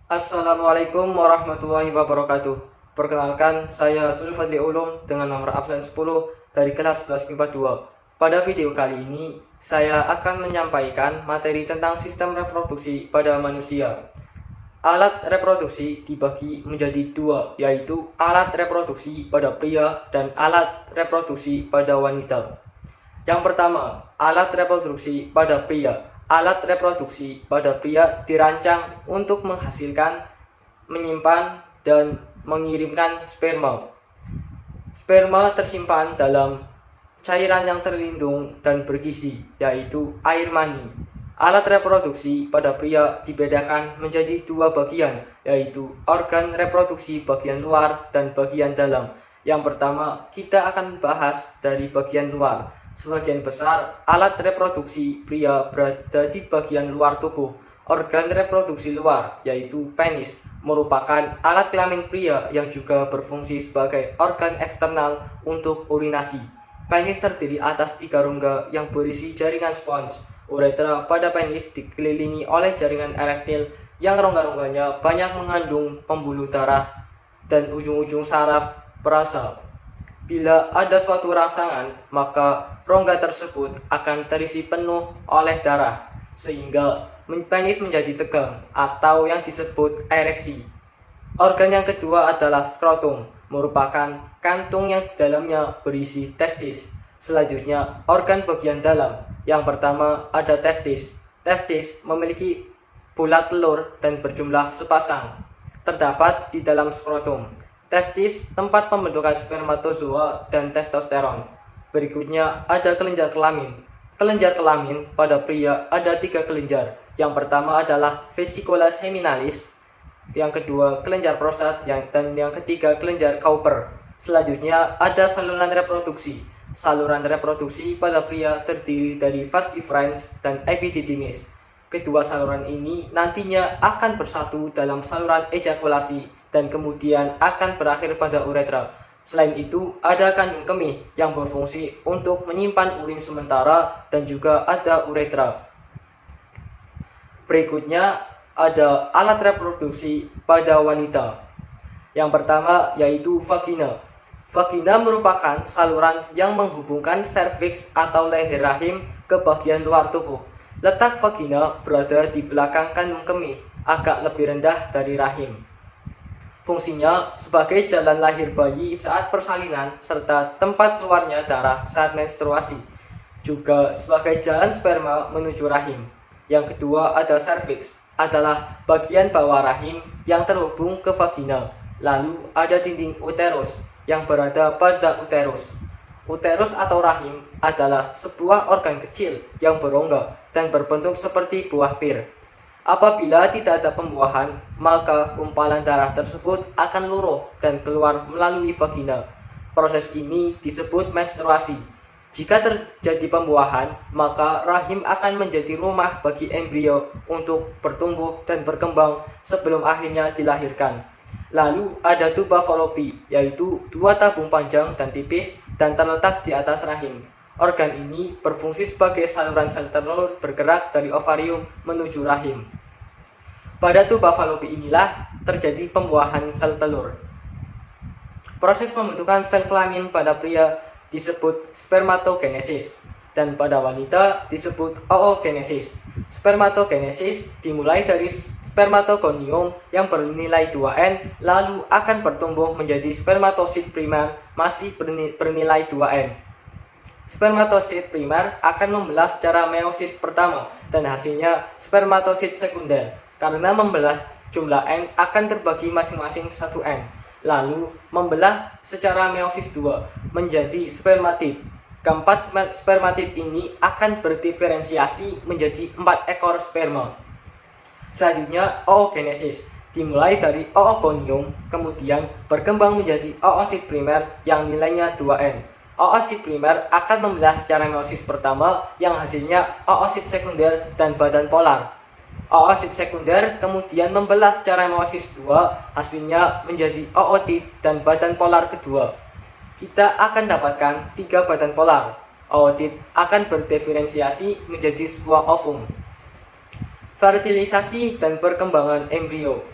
Assalamualaikum warahmatullahi wabarakatuh. Perkenalkan, saya Zulfadli Ulum dengan nomor absen 10 dari kelas 11 MIPA 2. Pada video kali ini, saya akan menyampaikan materi tentang sistem reproduksi pada manusia. Alat reproduksi dibagi menjadi dua, yaitu alat reproduksi pada pria dan alat reproduksi pada wanita. Yang pertama, alat reproduksi pada pria. Alat reproduksi pada pria dirancang untuk menghasilkan, menyimpan, dan mengirimkan sperma. Sperma tersimpan dalam cairan yang terlindung dan bergizi, yaitu air mani. Alat reproduksi pada pria dibedakan menjadi dua bagian, yaitu organ reproduksi bagian luar dan bagian dalam. Yang pertama, kita akan bahas dari bagian luar. Sebagian besar alat reproduksi pria berada di bagian luar tubuh. Organ reproduksi luar, yaitu penis, merupakan alat kelamin pria yang juga berfungsi sebagai organ eksternal untuk urinasi. Penis terdiri atas 3 rongga yang berisi jaringan spons. Uretra pada penis dikelilingi oleh jaringan erektil yang rongga-rongganya banyak mengandung pembuluh darah dan ujung-ujung saraf perasa. Bila ada suatu rangsangan, maka rongga tersebut akan terisi penuh oleh darah, sehingga penis menjadi tegang atau yang disebut ereksi. Organ yang kedua adalah skrotum, merupakan kantung yang di dalamnya berisi testis. Selanjutnya, organ bagian dalam. Yang pertama ada testis. Testis memiliki bulat telur dan berjumlah sepasang. Terdapat di dalam skrotum. Testis tempat pembentukan spermatozoa dan testosteron. Berikutnya ada kelenjar kelamin. Kelenjar kelamin pada pria ada 3 kelenjar. Yang pertama adalah vesicula seminalis, yang kedua kelenjar prostat, dan yang ketiga kelenjar Cowper. Selanjutnya ada saluran reproduksi. Saluran reproduksi pada pria terdiri dari vas deferens dan epididymis. Kedua saluran ini nantinya akan bersatu dalam saluran ejakulasi dan kemudian akan berakhir pada uretra. Selain itu, ada kandung kemih yang berfungsi untuk menyimpan urin sementara dan juga ada uretra. Berikutnya ada alat reproduksi pada wanita. Yang pertama yaitu vagina. Vagina merupakan saluran yang menghubungkan serviks atau leher rahim ke bagian luar tubuh. Letak vagina berada di belakang kandung kemih, agak lebih rendah dari rahim. Fungsinya sebagai jalan lahir bayi saat persalinan serta tempat keluarnya darah saat menstruasi. Juga sebagai jalan sperma menuju rahim. Yang kedua ada serviks, adalah bagian bawah rahim yang terhubung ke vagina. Lalu ada dinding uterus yang berada pada uterus. Uterus atau rahim adalah sebuah organ kecil yang berongga dan berbentuk seperti buah pir. Apabila tidak ada pembuahan, maka gumpalan darah tersebut akan luruh dan keluar melalui vagina. Proses ini disebut menstruasi. Jika terjadi pembuahan, maka rahim akan menjadi rumah bagi embrio untuk bertumbuh dan berkembang sebelum akhirnya dilahirkan. Lalu ada tuba falopi, yaitu 2 tabung panjang dan tipis dan terletak di atas rahim. Organ ini berfungsi sebagai saluran sel telur bergerak dari ovarium menuju rahim. Pada tuba falopi inilah terjadi pembuahan sel telur. Proses pembentukan sel kelamin pada pria disebut spermatogenesis dan pada wanita disebut oogenesis. Spermatogenesis dimulai dari spermatogonium yang bernilai 2N lalu akan bertumbuh menjadi spermatosit primer masih bernilai 2N. Spermatosit primer akan membelah secara meiosis pertama dan hasilnya spermatosit sekunder. Karena membelah, jumlah N akan terbagi masing-masing 1N. Lalu membelah secara meiosis 2 menjadi spermatid. Keempat spermatid ini akan berdiferensiasi menjadi 4 ekor sperma. Selanjutnya oogenesis dimulai dari oogonium, kemudian berkembang menjadi oosit primer yang nilainya 2N. Oosit primer akan membelah secara meiosis pertama yang hasilnya oosit sekunder dan badan polar. Oosit sekunder kemudian membelah secara meiosis 2, hasilnya menjadi ootid dan badan polar kedua. Kita akan dapatkan 3 badan polar. Ootid akan berdiferensiasi menjadi sebuah ovum. Fertilisasi dan perkembangan embrio.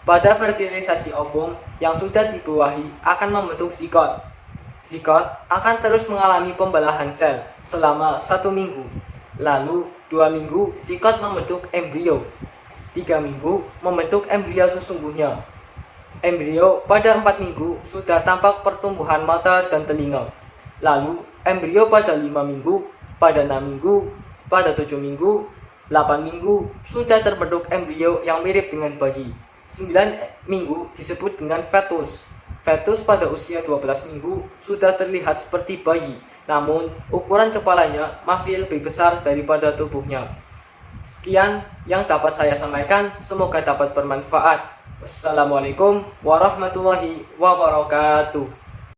Pada fertilisasi ovum yang sudah dibuahi akan membentuk zigot. Zigot akan terus mengalami pembelahan sel selama 1 minggu. Lalu 2 minggu zigot membentuk embrio. 3 minggu membentuk embrio sesungguhnya. Embrio pada 4 minggu sudah tampak pertumbuhan mata dan telinga. Lalu embrio pada 5 minggu, pada 6 minggu, pada 7 minggu, 8 minggu sudah terbentuk embrio yang mirip dengan bayi. 9 minggu disebut dengan fetus. Fetus pada usia 12 minggu sudah terlihat seperti bayi, namun ukuran kepalanya masih lebih besar daripada tubuhnya. Sekian yang dapat saya sampaikan, semoga dapat bermanfaat. Wassalamualaikum warahmatullahi wabarakatuh.